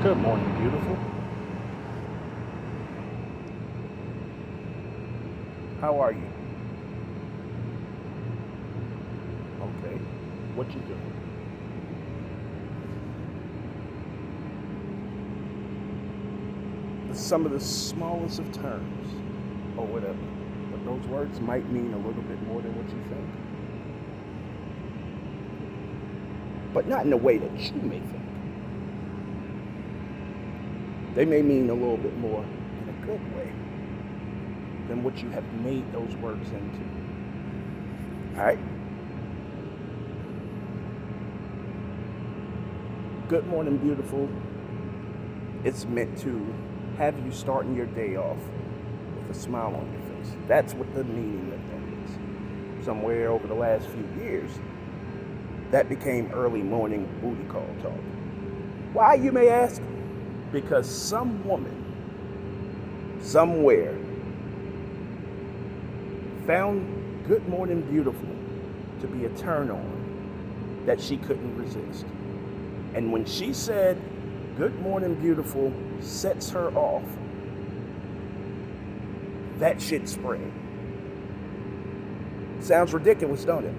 Good morning, beautiful. How are you? Okay. What you doing? Some of the smallest of terms, or whatever. But those words might mean a little bit more than what you think. But not in the way that you may think. They may mean a little bit more in a good way than what you have made those words into. Alright? Good morning, beautiful. It's meant to have you starting your day off with a smile on your face. That's what the meaning of that is. Somewhere over the last few years, that became early morning booty call talk. Why, you may ask? Because some woman, somewhere, found Good Morning Beautiful to be a turn on that she couldn't resist. And when she said, Good Morning Beautiful sets her off, that shit spread. Sounds ridiculous, don't it?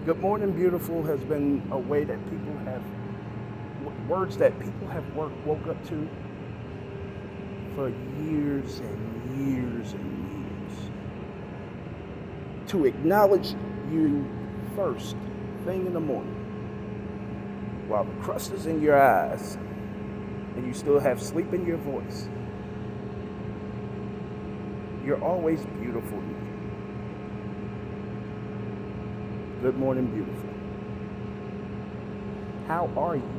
Good Morning Beautiful has been a way that people have, words that people have woke up to for years and years and years. To acknowledge you first thing in the morning, while the crust is in your eyes and you still have sleep in your voice. You're always beautiful to me. Good morning, beautiful. How are you?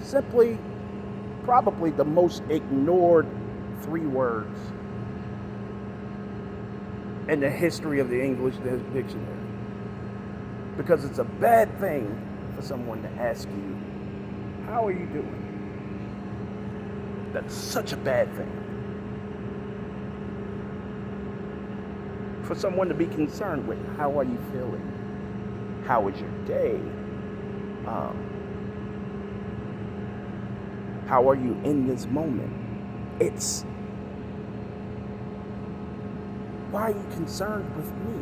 Simply, probably the most ignored 3 words in the history of the English dictionary. Because it's a bad thing for someone to ask you, how are you doing? That's such a bad thing. For someone to be concerned with, how are you feeling? How was your day? How are you in this moment? It's, why are you concerned with me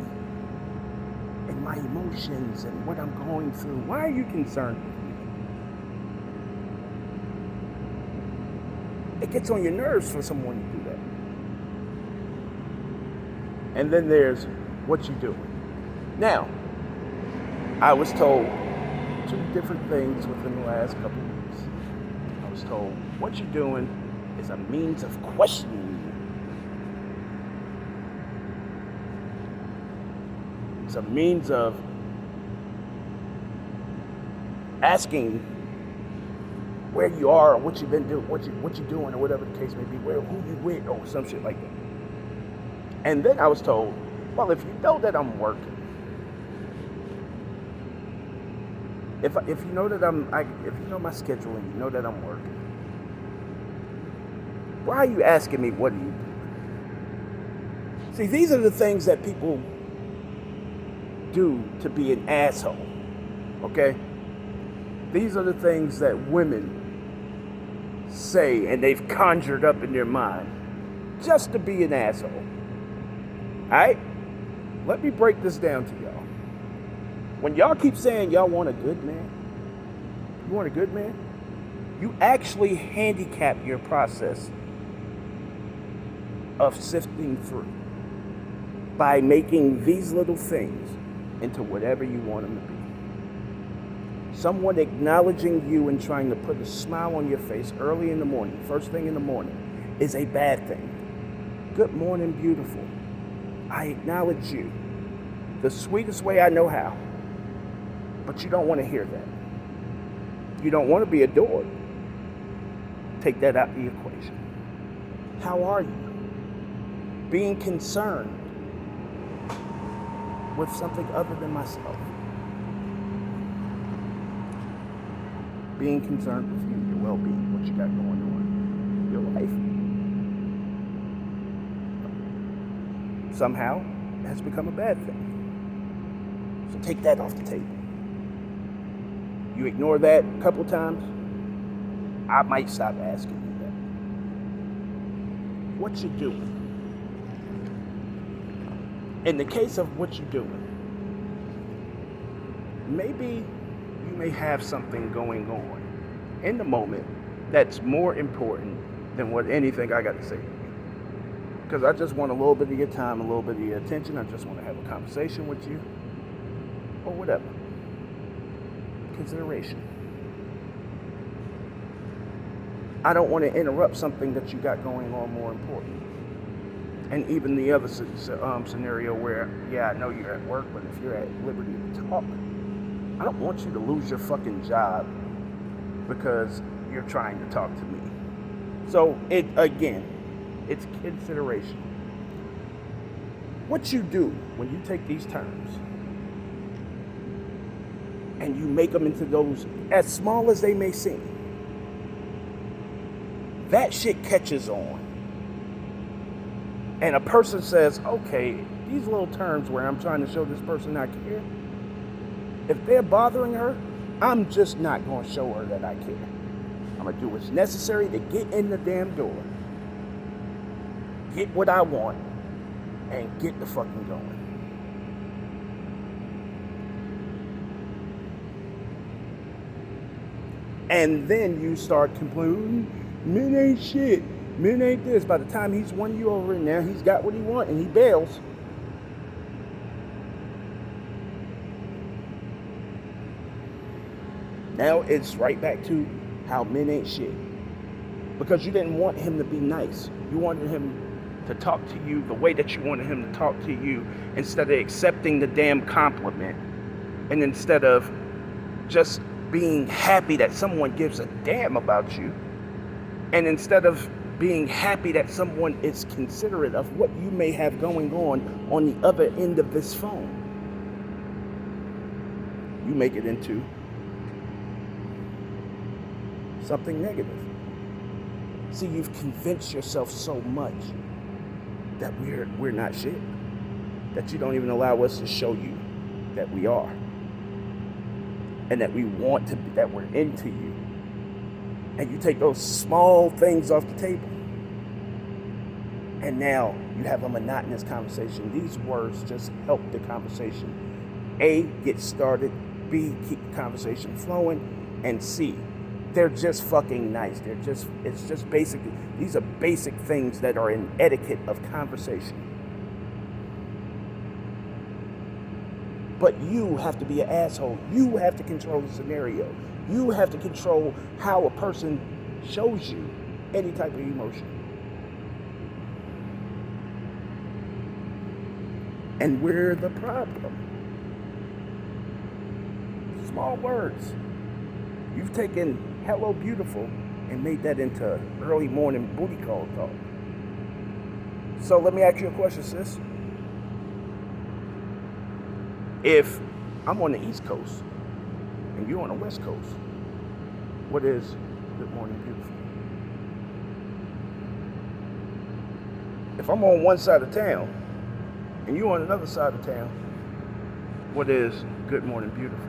and my emotions and what I'm going through? Why are you concerned with me? It gets on your nerves for someone to do that. And then there's what you doing. Now, I was told 2 different things within the last couple of weeks. I was told what you're doing is a means of questioning you. It's a means of asking where you are, or what you've been doing, what you doing, or whatever the case may be, who you with, or some shit like that. And then I was told, well, if you know that I'm working, if you know that if you know my schedule and you know that I'm working, why are you asking me what do you do? See, these are the things that people do to be an asshole, okay? These are the things that women say and they've conjured up in their mind just to be an asshole. Alright? Let me break this down to y'all. When y'all keep saying y'all want a good man, you want a good man, you actually handicap your process of sifting through by making these little things into whatever you want them to be. Someone acknowledging you and trying to put a smile on your face early in the morning, first thing in the morning, is a bad thing. Good morning, beautiful. I acknowledge you the sweetest way I know how. But you don't want to hear that. You don't want to be adored. Take that out of the equation. How are you? Being concerned with something other than myself. Being concerned with you, your well-being, what you got going on, your life. Somehow, it has become a bad thing. So take that off the table. You ignore that a couple times, I might stop asking you that. What you doing? In the case of what you're doing, maybe you may have something going on in the moment that's more important than what anything I got to say to you. Because I just want a little bit of your time, a little bit of your attention. I just want to have a conversation with you, or whatever. Consideration. I don't want to interrupt something that you got going on more important. And even the other scenario where, yeah, I know you're at work, but if you're at liberty to talk, I don't want you to lose your fucking job because you're trying to talk to me. So, it's consideration. What you do when you take these terms and you make them into those, as small as they may seem, that shit catches on. And a person says, okay, these little terms where I'm trying to show this person I care, if they're bothering her, I'm just not going to show her that I care. I'm going to do what's necessary to get in the damn door, get what I want, and get the fucking going. And then you start complaining, men ain't shit, men ain't this. By the time he's won you over and now he's got what he wants and he bails. Now it's right back to how men ain't shit. Because you didn't want him to be nice. You wanted him to talk to you the way that you wanted him to talk to you, instead of accepting the damn compliment, and instead of just being happy that someone gives a damn about you, and instead of being happy that someone is considerate of what you may have going on the other end of this phone. You make it into something negative. See, you've convinced yourself so much that we're not shit, that you don't even allow us to show you that we are, and that we want to be, that we're into you. And you take those small things off the table, and now you have a monotonous conversation. These words just help the conversation A, get started, B, keep the conversation flowing, and C, they're just fucking nice. It's just basically, these are basic things that are in etiquette of conversation. But you have to be an asshole. You have to control the scenario. You have to control how a person shows you any type of emotion. And we're the problem. Small words. You've taken hello beautiful and made that into early morning booty call talk. So let me ask you a question, sis. If I'm on the East Coast and you're on the West Coast, what is good morning beautiful? If I'm on one side of town and you're on another side of town, what is good morning beautiful?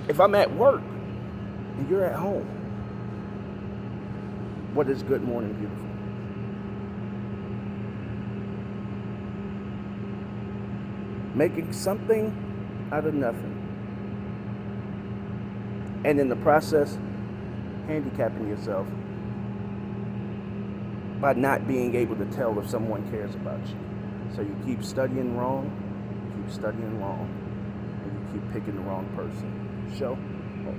If I'm at work and you're at home, what is good morning beautiful? Making something out of nothing. And in the process, handicapping yourself by not being able to tell if someone cares about you. So you keep studying wrong, and you keep picking the wrong person. Show off.